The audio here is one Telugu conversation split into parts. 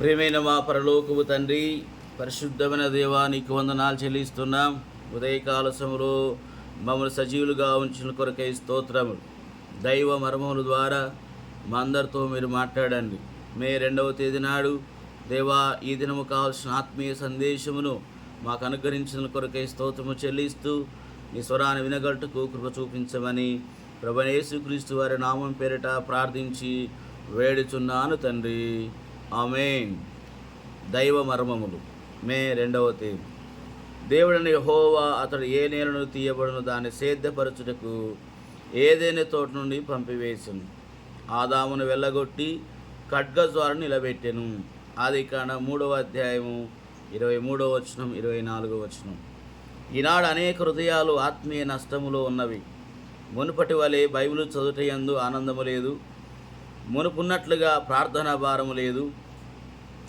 ప్రియమైన మా పరలోకపు తండ్రి, పరిశుద్ధమైన దేవా, నీకు వందనాలు చెల్లిస్తున్నాం. ఉదయకాల సమయంలో మమ్మల్ని సజీవులుగా ఉంచిన కొరకై స్తోత్రములు. దైవ మర్మముల ద్వారా మా అందరితో మీరు మాట్లాడండి. మే 2వ తేదీ నాడు దేవా, ఈ దినము కావాల్సిన ఆత్మీయ సందేశమును మాకు అనుగ్రహించిన కొరకై స్తోత్రము చెల్లిస్తూ నీ స్వరాన్ని వినగట్టుకు కృప చూపించమని ప్రభువైన యేసుక్రీస్తు వారి నామం పేరిట ప్రార్థించి వేడుచున్నాను తండ్రి, ఆమేన్. దైవ మర్మములు మే 2వ తేదీ. దేవుడని యెహోవా అతడు ఏ నేలను తీయబడును దాన్ని సేద్యపరచుటకు ఏదైనా తోట నుండి పంపివేసెను. ఆదామును వెళ్ళగొట్టి ఖడ్గజ్వాలను నిలబెట్టెను. ఆదికాండం 3వ అధ్యాయము 23వ వచనం 24వ వచనం. ఈనాడు అనేక హృదయాలు ఆత్మీయ నష్టములో ఉన్నవి. మునుపటి వలె బైబిల్ చదువుటయందు ఆనందము లేదు. మునుపున్నట్లుగా ప్రార్థనా భారము లేదు.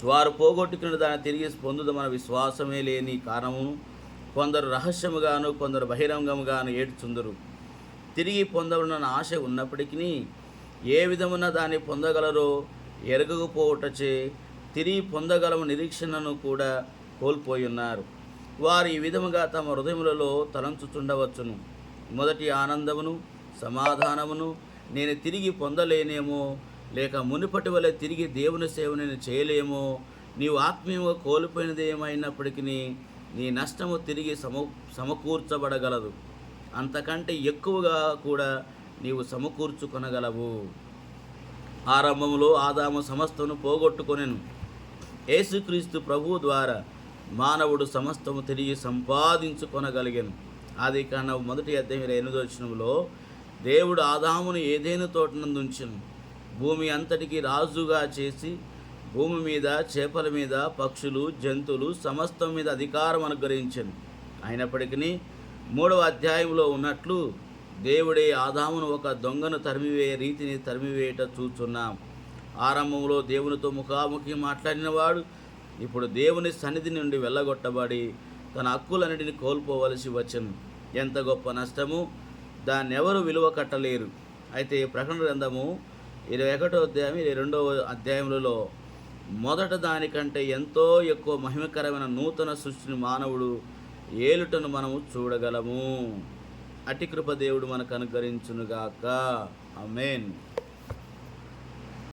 వారు పోగొట్టుకున్న దాన్ని తిరిగి పొందుదమన్న విశ్వాసమే లేని కారణమును కొందరు రహస్యముగాను కొందరు బహిరంగముగాను ఏడ్చుందరు. తిరిగి పొందవలన ఆశ ఉన్నప్పటికీ ఏ విధమున దాన్ని పొందగలరో ఎరగకపోవటచే తిరిగి పొందగలము నిరీక్షణను కూడా కోల్పోయి ఉన్నారు. వారు ఈ విధముగా తమ హృదయములలో తలంచుచుండవచ్చును. మొదటి ఆనందమును సమాధానమును నేను తిరిగి పొందలేనేమో, లేక మునుపటి వలె తిరిగి దేవుని సేవ నేను చేయలేమో. నీవు ఆత్మీయంగా కోల్పోయినది ఏమైనప్పటికీ నీ నష్టము తిరిగి సమకూర్చబడగలదు. అంతకంటే ఎక్కువగా కూడా నీవు సమకూర్చుకొనగలవు. ఆరంభములో ఆదాము సమస్తమును పోగొట్టుకొనెను. యేసుక్రీస్తు ప్రభువు ద్వారా మానవుడు సమస్తము తిరిగి సంపాదించుకొనగలిగాను. ఆదికాండం 1వ అధ్యాయం 8వ వచనములో దేవుడు ఆదామును ఏదైనా తోటనందు ఉంచెను. భూమి అంతటికి రాజుగా చేసి భూమి మీద చేపల మీద పక్షులు జంతువులు సమస్తం మీద అధికారం అనుగ్రహించెను. అయినప్పటికీ 3వ అధ్యాయంలో ఉన్నట్లు దేవుడే ఆదామును ఒక దొంగను తరిమివేయ రీతిని తరిమివేయట చూచున్నాం. ఆరంభంలో దేవునితో ముఖాముఖి మాట్లాడినవాడు ఇప్పుడు దేవుని సన్నిధి నుండి వెళ్ళగొట్టబడి తన హక్కులన్నిటిని కోల్పోవలసి వచ్చెను. ఎంత గొప్ప నష్టము! దాన్ని ఎవరు విలువ కట్టలేరు. అయితే ప్రకటన గ్రంథము 21వ అధ్యాయం 22వ అధ్యాయములలో మొదట దానికంటే ఎంతో ఎక్కువ మహిమకరమైన నూతన సృష్టిని మానవుడు ఏలుటను మనము చూడగలము. అటి కృప దేవుడు మనకు అనుగ్రహించునుగాక. ఆమేన్.